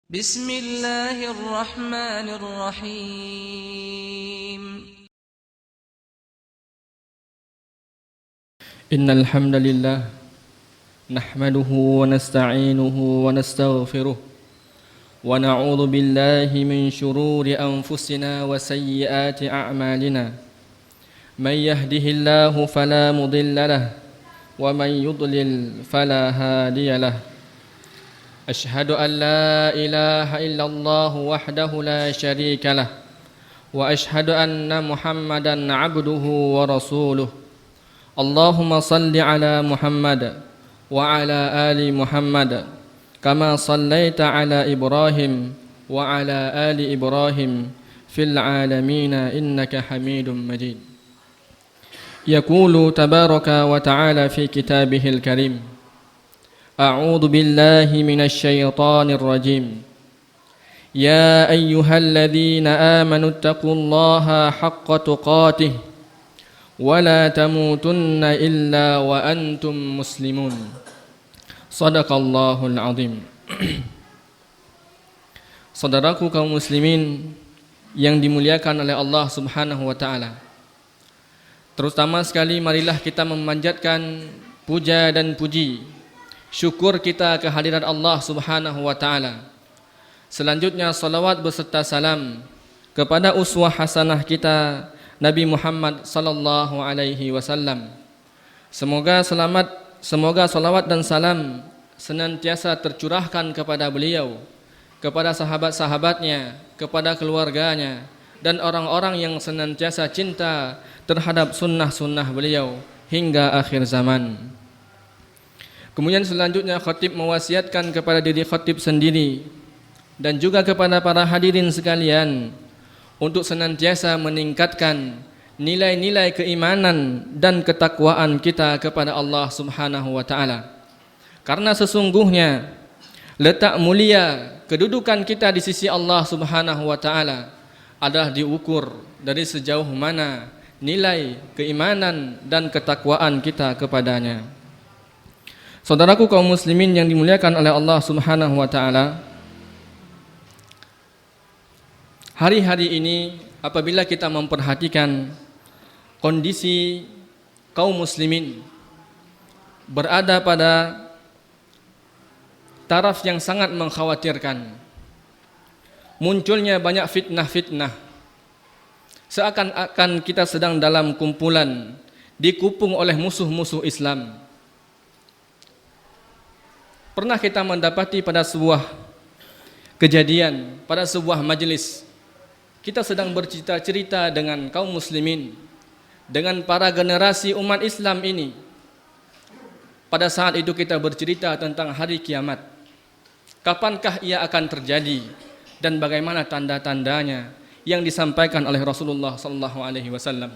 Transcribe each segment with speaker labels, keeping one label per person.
Speaker 1: بسم الله الرحمن الرحيم
Speaker 2: إن الحمد لله نحمده ونستعينه ونستغفره ونعوذ بالله من شرور أنفسنا وسيئات أعمالنا من يهده الله فلا مضل له ومن يضلل فلا هادي له أشهد أن لا إله إلا الله وحده لا شريك له وأشهد أن محمدا عبده ورسوله اللهم صل على محمد وعلى آل محمد كما صليت على إبراهيم وعلى آل إبراهيم في العالمين إنك حميد مجيد يقول تبارك وتعالى في كتابه الكريم أعوذ بالله من الشيطان الرجيم يا أيها الذين آمنوا اتقوا الله حق تقاته ولا تموتن إلا وأنتم مسلمون صدق الله العظيم. Saudaraku kaum muslimin yang dimuliakan oleh Allah Subhanahu wa taala. Terutama sekali marilah kita memanjatkan puja dan puji, syukur kita kehadirat Allah Subhanahu wa taala. Selanjutnya salawat beserta salam kepada uswah hasanah kita Nabi Muhammad sallallahu alaihi wasallam. Semoga salawat dan salam senantiasa tercurahkan kepada beliau, kepada sahabat-sahabatnya, kepada keluarganya dan orang-orang yang senantiasa cinta terhadap sunnah-sunnah beliau hingga akhir zaman. Kemudian selanjutnya khatib mewasiatkan kepada diri khatib sendiri dan juga kepada para hadirin sekalian untuk senantiasa meningkatkan nilai-nilai keimanan dan ketakwaan kita kepada Allah Subhanahu wa taala. Karena sesungguhnya letak mulia kedudukan kita di sisi Allah Subhanahu wa taala adalah diukur dari sejauh mana nilai keimanan dan ketakwaan kita kepadanya. Saudaraku kaum muslimin yang dimuliakan oleh Allah Subhanahu wa taala, hari-hari ini apabila kita memperhatikan kondisi kaum muslimin berada pada taraf yang sangat mengkhawatirkan, munculnya banyak fitnah-fitnah, seakan-akan kita sedang dalam kumpulan dikupung oleh musuh-musuh Islam. Pernah kita mendapati pada sebuah kejadian, pada sebuah majelis, kita sedang bercerita-cerita dengan kaum muslimin, dengan para generasi umat Islam ini. Pada saat itu kita bercerita tentang hari kiamat. Kapankah ia akan terjadi dan bagaimana tanda-tandanya yang disampaikan oleh Rasulullah sallallahu alaihi wasallam.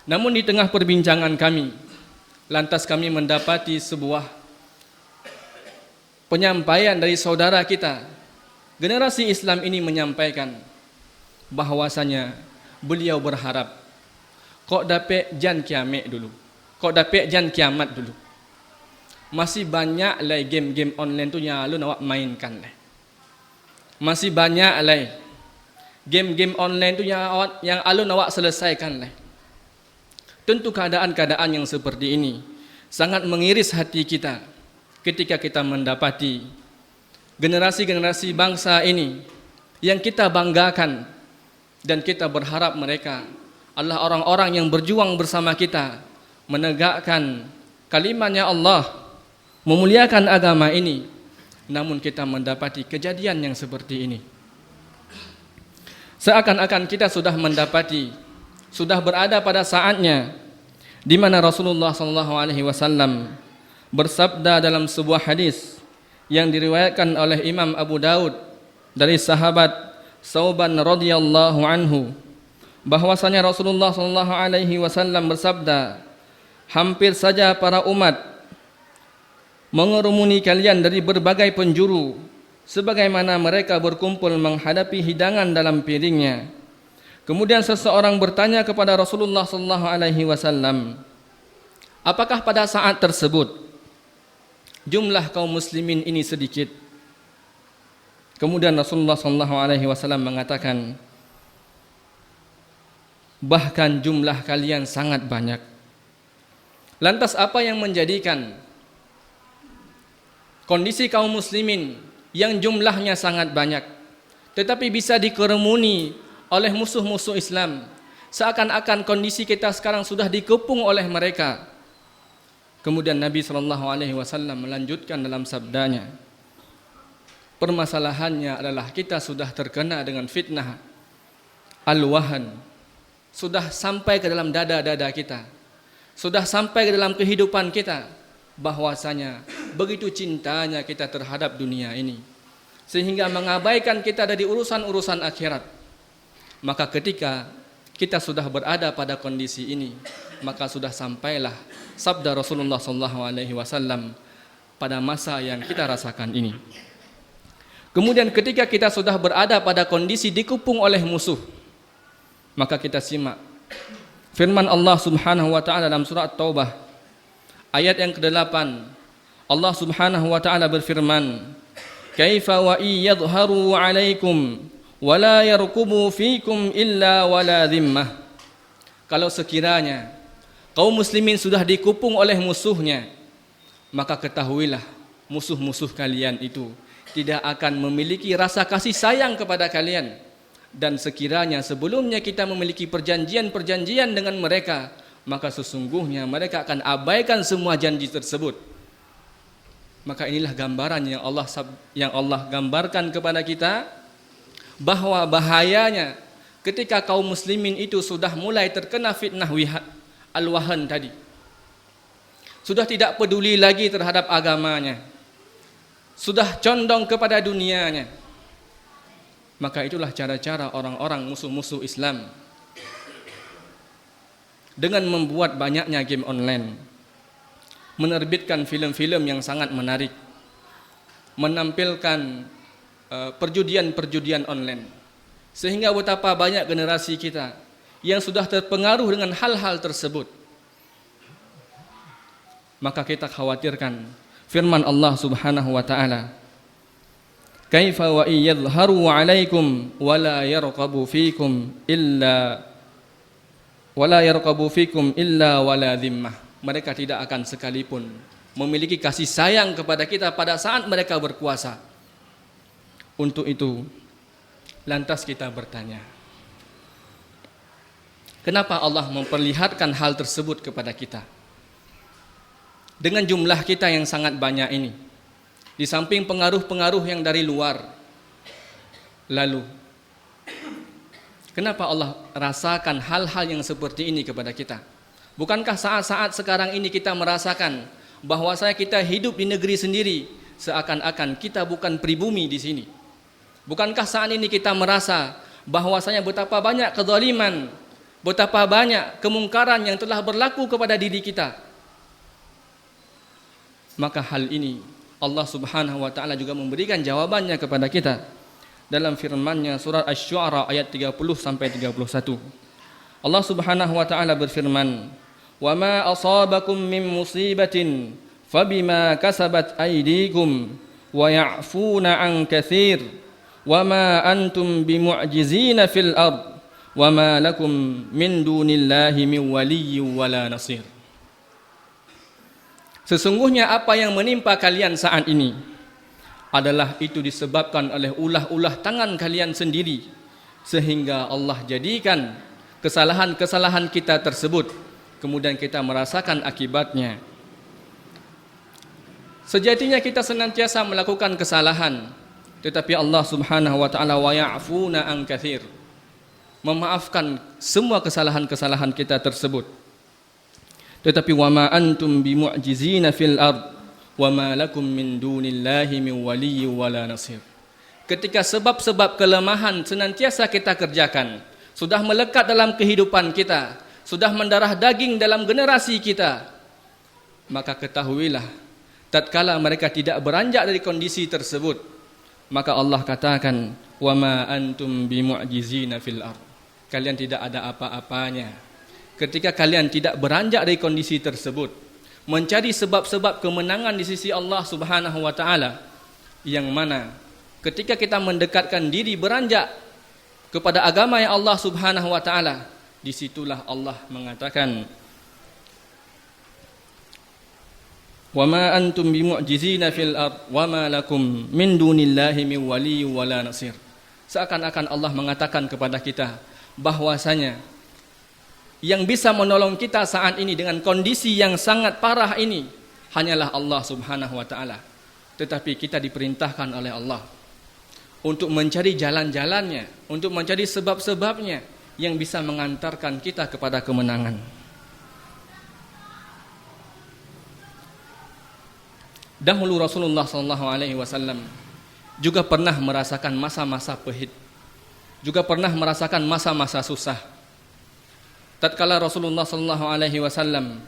Speaker 2: Namun di tengah perbincangan kami, lantas kami mendapati sebuah penyampaian dari saudara kita, generasi Islam ini menyampaikan bahwasanya beliau berharap kok dapat jan kiamat dulu, kok dapat jan kiamat dulu. Masih banyak lagi game-game online tu yang alun awak mainkan lah. Masih banyak lagi game-game online tu yang alun awak selesaikan lah. Tentu keadaan-keadaan yang seperti ini sangat mengiris hati kita ketika kita mendapati generasi-generasi bangsa ini yang kita banggakan dan kita berharap mereka adalah orang-orang yang berjuang bersama kita menegakkan kalimatnya Allah, memuliakan agama ini. Namun kita mendapati kejadian yang seperti ini. Seakan-akan kita sudah mendapati, sudah berada pada saatnya di mana Rasulullah SAW bersabda dalam sebuah hadis yang diriwayatkan oleh Imam Abu Daud dari sahabat Sauban radhiyallahu anhu, bahwasanya Rasulullah SAW bersabda, hampir saja para umat mengerumuni kalian dari berbagai penjuru sebagaimana mereka berkumpul menghadapi hidangan dalam piringnya. Kemudian seseorang bertanya kepada Rasulullah SAW, apakah pada saat tersebut jumlah kaum muslimin ini sedikit? Kemudian Rasulullah SAW mengatakan, bahkan jumlah kalian sangat banyak. Lantas apa yang menjadikan kondisi kaum muslimin yang jumlahnya sangat banyak tetapi bisa dikerumuni oleh musuh-musuh Islam, seakan-akan kondisi kita sekarang sudah dikepung oleh mereka? Kemudian Nabi SAW melanjutkan dalam sabdanya, permasalahannya adalah kita sudah terkena dengan fitnah al-wahan, sudah sampai ke dalam dada-dada kita, sudah sampai ke dalam kehidupan kita, bahwasanya begitu cintanya kita terhadap dunia ini sehingga mengabaikan kita dari urusan-urusan akhirat. Maka ketika kita sudah berada pada kondisi ini, maka sudah sampailah sabda Rasulullah SAW pada masa yang kita rasakan ini. Kemudian ketika kita sudah berada pada kondisi dikepung oleh musuh, maka kita simak firman Allah Subhanahu wa taala dalam surah At-Taubah ayat yang ke-8. Allah Subhanahu wa taala berfirman, "Kaifa wa yadhharu 'alaikum wa la yarqubu fikum illa wala dhimmah." Kalau sekiranya kaum muslimin sudah dikepung oleh musuhnya, maka ketahuilah musuh-musuh kalian itu tidak akan memiliki rasa kasih sayang kepada kalian. Dan sekiranya sebelumnya kita memiliki perjanjian-perjanjian dengan mereka, maka sesungguhnya mereka akan abaikan semua janji tersebut. Maka inilah gambaran yang Allah gambarkan kepada kita, bahwa bahayanya ketika kaum muslimin itu sudah mulai terkena fitnah al-wahan tadi, sudah tidak peduli lagi terhadap agamanya, sudah condong kepada dunianya. Maka itulah cara-cara orang-orang musuh-musuh Islam dengan membuat banyaknya game online, menerbitkan film-film yang sangat menarik, menampilkan perjudian-perjudian online, sehingga betapa banyak generasi kita yang sudah terpengaruh dengan hal-hal tersebut. Maka kita khawatirkan firman Allah Subhanahu wa taala, "Kaifa wa yadhharu 'alaikum wa la yarqabu fikum illa wala dhimmah." Mereka tidak akan sekalipun memiliki kasih sayang kepada kita pada saat mereka berkuasa. Untuk itu, lantas kita bertanya, kenapa Allah memperlihatkan hal tersebut kepada kita? Dengan jumlah kita yang sangat banyak ini, di samping pengaruh-pengaruh yang dari luar, lalu kenapa Allah rasakan hal-hal yang seperti ini kepada kita? Bukankah saat-saat sekarang ini kita merasakan bahwasanya kita hidup di negeri sendiri, seakan-akan kita bukan pribumi di sini? Bukankah saat ini kita merasa bahwasanya betapa banyak kezaliman, betapa banyak kemungkaran yang telah berlaku kepada diri kita? Maka hal ini Allah Subhanahu wa taala juga memberikan jawabannya kepada kita dalam firman-Nya surat Asy-Syu'ara ayat 30 sampai 31. Allah Subhanahu wa taala berfirman, "Wa ma asabakum min musibatin fabima kasabat aydikum wa ya'funa 'an katsir wa ma antum bimu'jizina fil ard wa ma lakum min dunillahi min waliyyin wala nasir." Sesungguhnya apa yang menimpa kalian saat ini adalah itu disebabkan oleh ulah-ulah tangan kalian sendiri, sehingga Allah jadikan kesalahan-kesalahan kita tersebut, kemudian kita merasakan akibatnya. Sejatinya kita senantiasa melakukan kesalahan, tetapi Allah Subhanahu wa taala wa ya'funa an katsir, memaafkan semua kesalahan-kesalahan kita tersebut. Tetapi wa ma antum bimu'jizina fil ard wa ma lakum min dunillahi min waliyyin wala nasir. Ketika sebab-sebab kelemahan senantiasa kita kerjakan, sudah melekat dalam kehidupan kita, sudah mendarah daging dalam generasi kita, maka ketahuilah tatkala mereka tidak beranjak dari kondisi tersebut, maka Allah katakan, wa ma antum bimu'jizina fil ard. Kalian tidak ada apa-apanya ketika kalian tidak beranjak dari kondisi tersebut, mencari sebab-sebab kemenangan di sisi Allah Subhanahu wa taala, yang mana ketika kita mendekatkan diri beranjak kepada agama yang Allah Subhanahu wa taala, disitulah Allah mengatakan, "Wa ma antum bimu'jizina fil ard wa ma lakum min dunillahi min waliyyin wala nasir." Seakan-akan Allah mengatakan kepada kita bahwasanya yang bisa menolong kita saat ini dengan kondisi yang sangat parah ini hanyalah Allah Subhanahu wa taala. Tetapi kita diperintahkan oleh Allah untuk mencari jalan-jalannya, untuk mencari sebab-sebabnya yang bisa mengantarkan kita kepada kemenangan. Dahulu Rasulullah SAW juga pernah merasakan masa-masa pahit, juga pernah merasakan masa-masa susah. Tatkala Rasulullah SAW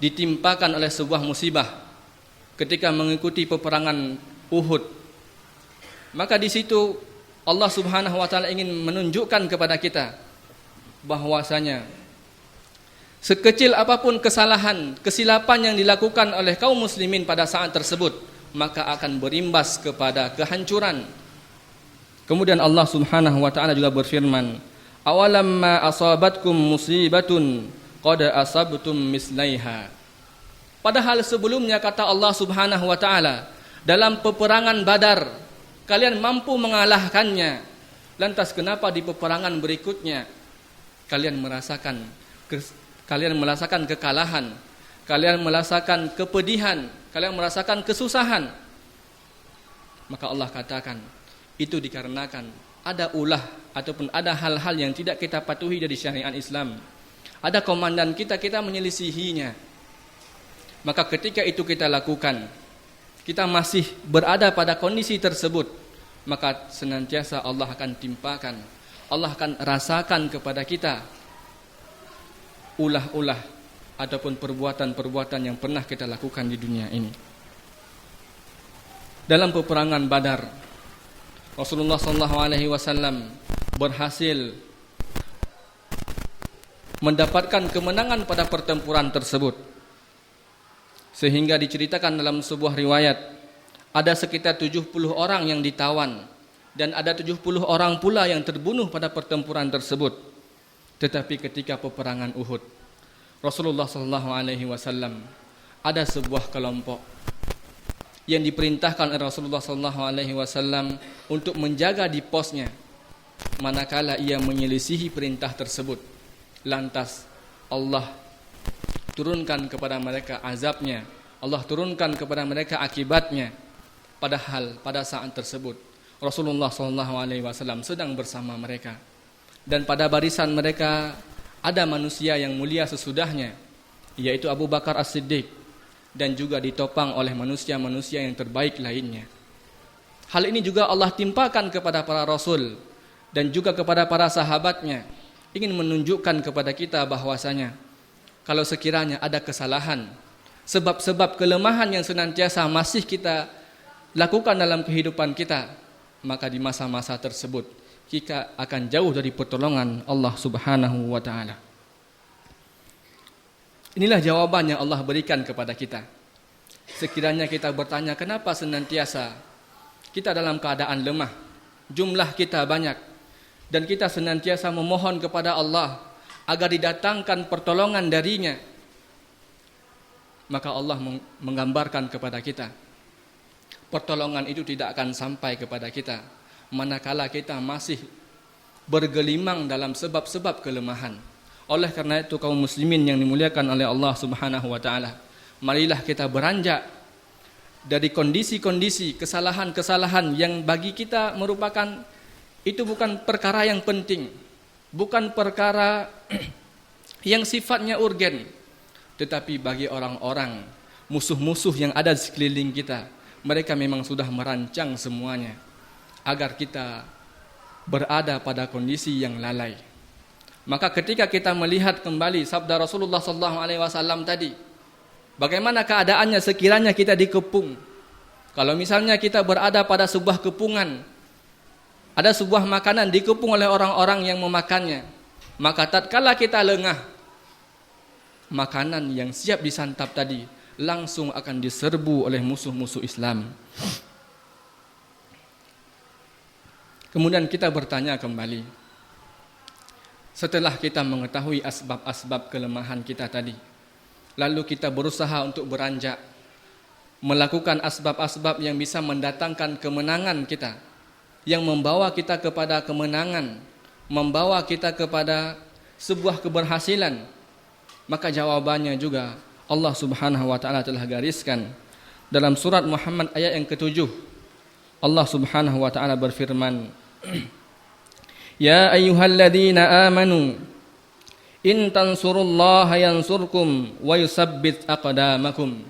Speaker 2: ditimpakan oleh sebuah musibah ketika mengikuti peperangan Uhud, maka di situ Allah Subhanahu wa taala ingin menunjukkan kepada kita bahwasanya sekecil apapun kesalahan, kesilapan yang dilakukan oleh kaum muslimin pada saat tersebut, maka akan berimbas kepada kehancuran. Kemudian Allah Subhanahu wa taala juga berfirman, "Awalamma asabatkum musibatun qad asabtum mislaiha." Padahal sebelumnya, kata Allah Subhanahu wa taala, dalam peperangan Badar kalian mampu mengalahkannya. Lantas kenapa di peperangan berikutnya kalian merasakan kekalahan, kalian merasakan kepedihan, kalian merasakan kesusahan? Maka Allah katakan, itu dikarenakan ada ulah ataupun ada hal-hal yang tidak kita patuhi dari syariat Islam. Ada komandan kita menyelisihinya. Maka ketika itu kita lakukan, kita masih berada pada kondisi tersebut, maka senantiasa Allah akan timpakan, Allah akan rasakan kepada kita ulah-ulah ataupun perbuatan-perbuatan yang pernah kita lakukan di dunia ini. Dalam peperangan Badar, Rasulullah SAW berhasil mendapatkan kemenangan pada pertempuran tersebut. Sehingga diceritakan dalam sebuah riwayat, ada sekitar 70 orang yang ditawan dan ada 70 orang pula yang terbunuh pada pertempuran tersebut. Tetapi ketika peperangan Uhud, Rasulullah SAW ada sebuah kelompok yang diperintahkan oleh Rasulullah SAW untuk menjaga di posnya manakala ia menyelisihi perintah tersebut. Lantas Allah turunkan kepada mereka azabnya, Allah turunkan kepada mereka akibatnya. Padahal pada saat tersebut Rasulullah SAW sedang bersama mereka, dan pada barisan mereka ada manusia yang mulia sesudahnya, yaitu Abu Bakar As-Siddiq, dan juga ditopang oleh manusia-manusia yang terbaik lainnya. Hal ini juga Allah timpakan kepada para rasul dan juga kepada para sahabatnya, ingin menunjukkan kepada kita bahwasanya kalau sekiranya ada kesalahan, sebab-sebab kelemahan yang senantiasa masih kita lakukan dalam kehidupan kita, maka di masa-masa tersebut kita akan jauh dari pertolongan Allah Subhanahu wa taala. Inilah jawaban yang Allah berikan kepada kita. Sekiranya kita bertanya, kenapa senantiasa kita dalam keadaan lemah, jumlah kita banyak, dan kita senantiasa memohon kepada Allah agar didatangkan pertolongan darinya, maka Allah menggambarkan kepada kita, pertolongan itu tidak akan sampai kepada kita manakala kita masih bergelimang dalam sebab-sebab kelemahan. Oleh karena itu kaum muslimin yang dimuliakan oleh Allah Subhanahu wa taala, marilah kita beranjak dari kondisi-kondisi kesalahan-kesalahan yang bagi kita merupakan itu bukan perkara yang penting, bukan perkara yang sifatnya urgen, tetapi bagi orang-orang musuh-musuh yang ada di sekeliling kita, mereka memang sudah merancang semuanya agar kita berada pada kondisi yang lalai. Maka ketika kita melihat kembali sabda Rasulullah SAW tadi, bagaimana keadaannya sekiranya kita dikepung? Kalau misalnya kita berada pada sebuah kepungan, ada sebuah makanan dikepung oleh orang-orang yang memakannya, maka tatkala kita lengah, makanan yang siap disantap tadi langsung akan diserbu oleh musuh-musuh Islam. Kemudian kita bertanya kembali, setelah kita mengetahui asbab-asbab kelemahan kita tadi, lalu kita berusaha untuk beranjak, melakukan asbab-asbab yang bisa mendatangkan kemenangan kita, yang membawa kita kepada kemenangan, membawa kita kepada sebuah keberhasilan. Maka jawabannya juga Allah Subhanahu wa taala telah gariskan dalam surat Muhammad ayat yang ke-7. Allah Subhanahu wa taala berfirman, Ya ayyuhalladzina amanu in tansurullaha yansurkum wa yusabbit aqdamakum.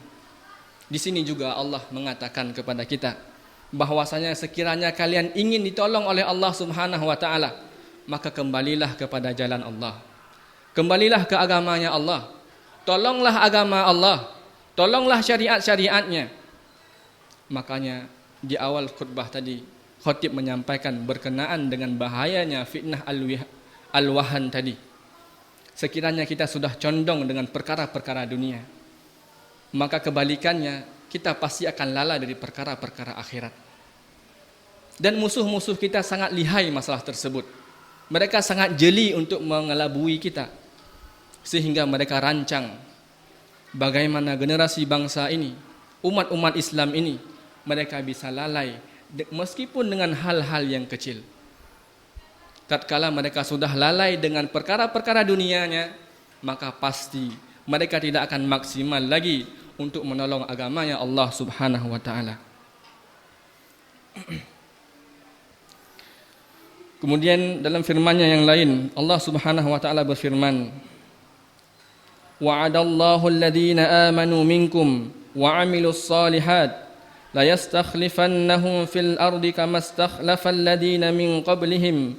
Speaker 2: Di sini juga Allah mengatakan kepada kita bahwasanya sekiranya kalian ingin ditolong oleh Allah Subhanahu wa taala, maka kembalilah kepada jalan Allah. Kembalilah ke agamanya Allah. Tolonglah agama Allah. Tolonglah syariat-syariatnya. Makanya di awal khutbah tadi khatib menyampaikan berkenaan dengan bahayanya fitnah al-wahan tadi. Sekiranya kita sudah condong dengan perkara-perkara dunia, maka kebalikannya kita pasti akan lalai dari perkara-perkara akhirat. Dan musuh-musuh kita sangat lihai masalah tersebut. Mereka sangat jeli untuk mengelabui kita, sehingga mereka rancang bagaimana generasi bangsa ini, umat-umat Islam ini, mereka bisa lalai meskipun dengan hal-hal yang kecil. Tatkala mereka sudah lalai dengan perkara-perkara dunianya, maka pasti mereka tidak akan maksimal lagi untuk menolong agamanya Allah Subhanahu wa taala. Kemudian dalam firman-Nya yang lain, Allah Subhanahu wa taala berfirman, Wa'adallahu alladhina amanu minkum wa 'amilus shalihat la yastakhlifannahum fil ardi kama istakhlafal ladina min qablihim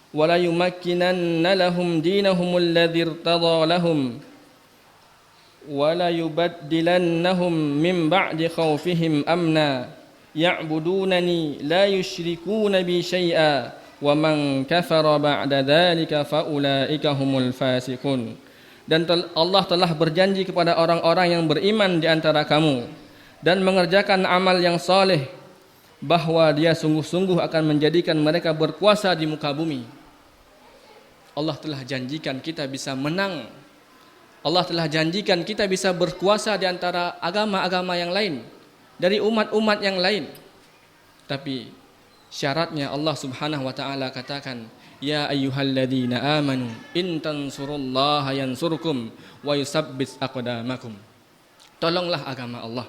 Speaker 2: wa la yumakkinanna lahum dinahum alladhi irtada lahum wa la yubaddilannahum min ba'di khawfihim amna ya'budunani la yusyrikuna bi syai'a wa man kafara ba'da dhalika fa ulaika humul fasiqun. Dan Allah telah berjanji kepada orang-orang yang beriman di antara kamu dan mengerjakan amal yang saleh, bahwa Dia sungguh-sungguh akan menjadikan mereka berkuasa di muka bumi. Allah telah janjikan kita bisa menang. Allah telah janjikan kita bisa berkuasa di antara agama-agama yang lain, dari umat-umat yang lain. Tapi syaratnya Allah Subhanahu wa taala katakan, Ya ayyuhalladzina amanu in tansurullaha yansurkum wa yusabbit aqdamakum. Tolonglah agama Allah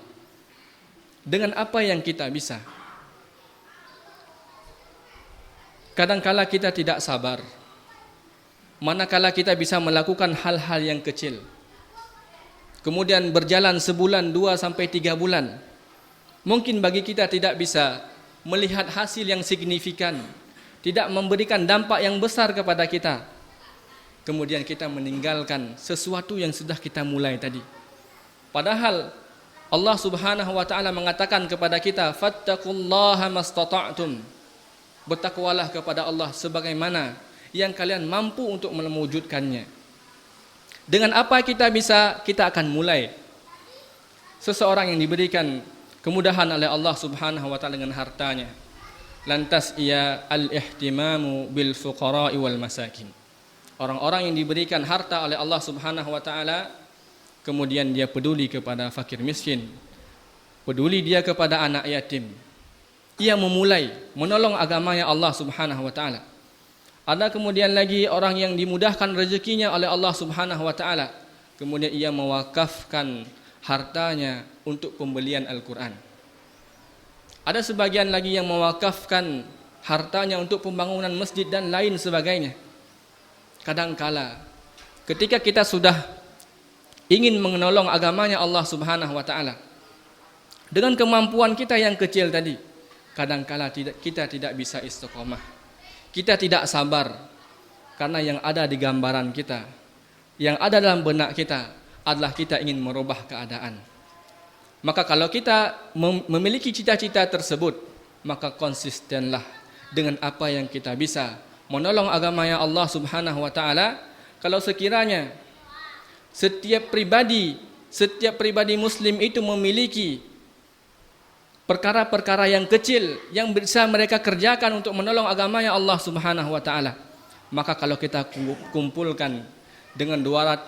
Speaker 2: dengan apa yang kita bisa. Kadangkala kita tidak sabar, manakala kita bisa melakukan hal-hal yang kecil, kemudian berjalan sebulan, 2 sampai 3 bulan, mungkin bagi kita tidak bisa melihat hasil yang signifikan, tidak memberikan dampak yang besar kepada kita. Kemudian kita meninggalkan sesuatu yang sudah kita mulai tadi. Padahal Allah Subhanahu wa taala mengatakan kepada kita, fattaqullaha mastata'tum. Bertakwalah kepada Allah sebagaimana yang kalian mampu untuk mewujudkannya. Dengan apa kita bisa, kita akan mulai. Seseorang yang diberikan kemudahan oleh Allah Subhanahu wa taala dengan hartanya, lantas ia al-ihtimamu bil fuqara'i wal masakin. Orang-orang yang diberikan harta oleh Allah Subhanahu wa taala, kemudian dia peduli kepada fakir miskin, peduli dia kepada anak yatim. Ia memulai menolong agamanya Allah Subhanahu wa taala. Ada kemudian lagi orang yang dimudahkan rezekinya oleh Allah Subhanahu wa taala, kemudian ia mewakafkan hartanya untuk pembelian Al-Qur'an. Ada sebagian lagi yang mewakafkan hartanya untuk pembangunan masjid dan lain sebagainya. Kadangkala ketika kita sudah ingin menolong agamanya Allah Subhanahu wa taala dengan kemampuan kita yang kecil tadi, kadangkala kita tidak bisa istiqomah. Kita tidak sabar karena yang ada di gambaran kita, yang ada dalam benak kita adalah kita ingin merubah keadaan. Maka kalau kita memiliki cita-cita tersebut, maka konsistenlah dengan apa yang kita bisa menolong agamanya Allah Subhanahu wa taala. Kalau sekiranya setiap pribadi muslim itu memiliki perkara-perkara yang kecil yang bisa mereka kerjakan untuk menolong agamanya Allah Subhanahu wa taala. Maka kalau kita kumpulkan dengan 200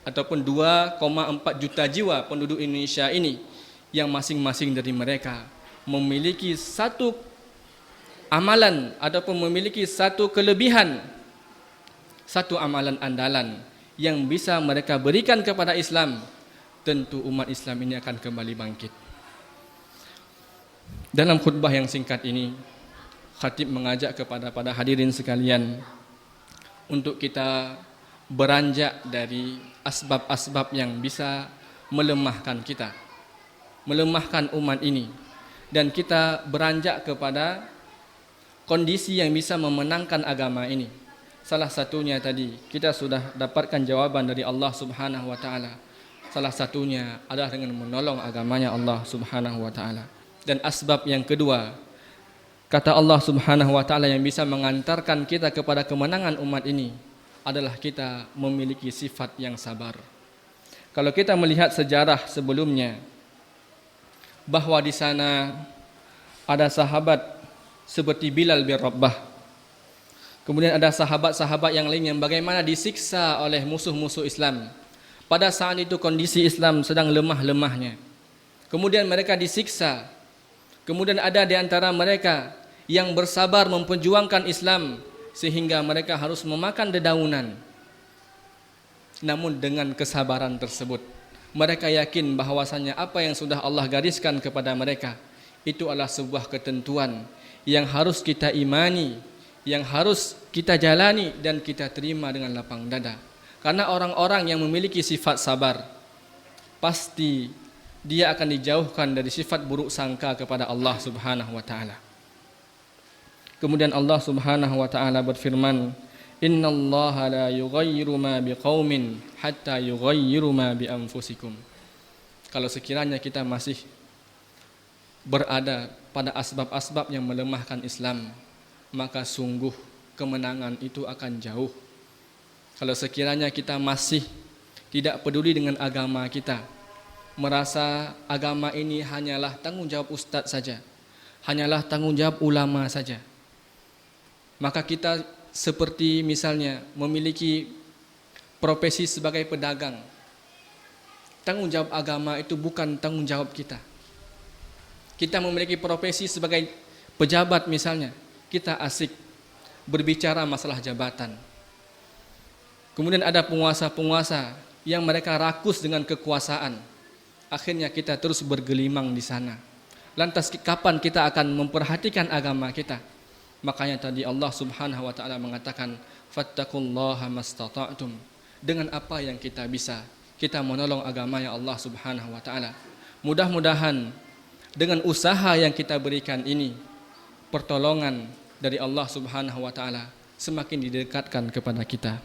Speaker 2: ataupun 2,4 juta jiwa penduduk Indonesia ini, yang masing-masing dari mereka memiliki satu amalan ataupun memiliki satu kelebihan, satu amalan andalan yang bisa mereka berikan kepada Islam, tentu umat Islam ini akan kembali bangkit. Dalam khutbah yang singkat ini, khatib mengajak kepada para hadirin sekalian untuk kita beranjak dari asbab-asbab yang bisa melemahkan kita, melemahkan umat ini, dan kita beranjak kepada kondisi yang bisa memenangkan agama ini. Salah satunya tadi kita sudah dapatkan jawaban dari Allah Subhanahu wa taala. Salah satunya adalah dengan menolong agamanya Allah Subhanahu wa taala. Dan asbab yang kedua, kata Allah Subhanahu wa taala, yang bisa mengantarkan kita kepada kemenangan umat ini adalah kita memiliki sifat yang sabar. Kalau kita melihat sejarah sebelumnya, bahwa di sana ada sahabat seperti Bilal bin Rabah. Kemudian ada sahabat-sahabat yang lain yang bagaimana disiksa oleh musuh-musuh Islam. Pada saat itu kondisi Islam sedang lemah-lemahnya. Kemudian mereka disiksa. Kemudian ada di antara mereka yang bersabar memperjuangkan Islam sehingga mereka harus memakan dedaunan. Namun dengan kesabaran tersebut, mereka yakin bahwasanya apa yang sudah Allah gariskan kepada mereka itu adalah sebuah ketentuan yang harus kita imani, yang harus kita jalani dan kita terima dengan lapang dada. Karena orang-orang yang memiliki sifat sabar, pasti dia akan dijauhkan dari sifat buruk sangka kepada Allah Subhanahu wa taala. Kemudian Allah Subhanahu wa taala berfirman, "Innallaha la yughayyiru ma biqaumin hatta yughayyiru ma bi anfusikum." Kalau sekiranya kita masih berada pada asbab-asbab yang melemahkan Islam, maka sungguh kemenangan itu akan jauh. Kalau sekiranya kita masih tidak peduli dengan agama kita, merasa agama ini hanyalah tanggung jawab ustaz saja, hanyalah tanggung jawab ulama saja, maka kita seperti misalnya memiliki profesi sebagai pedagang. Tanggung jawab agama itu bukan tanggung jawab kita. Kita memiliki profesi sebagai pejabat misalnya, kita asik berbicara masalah jabatan. Kemudian ada penguasa-penguasa yang mereka rakus dengan kekuasaan. Akhirnya kita terus bergelimang di sana. Lantas kapan kita akan memperhatikan agama kita? Makanya tadi Allah Subhanahu wa taala mengatakan, "Fattaqullaha mastata'tum." Dengan apa yang kita bisa, kita menolong agamanya Allah Subhanahu wa taala. Mudah-mudahan dengan usaha yang kita berikan ini, pertolongan dari Allah Subhanahu wa taala semakin didekatkan kepada kita.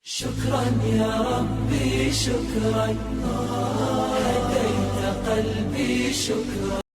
Speaker 2: Syukran ya Rabbi, syukran, hadaita qalbi, syukran.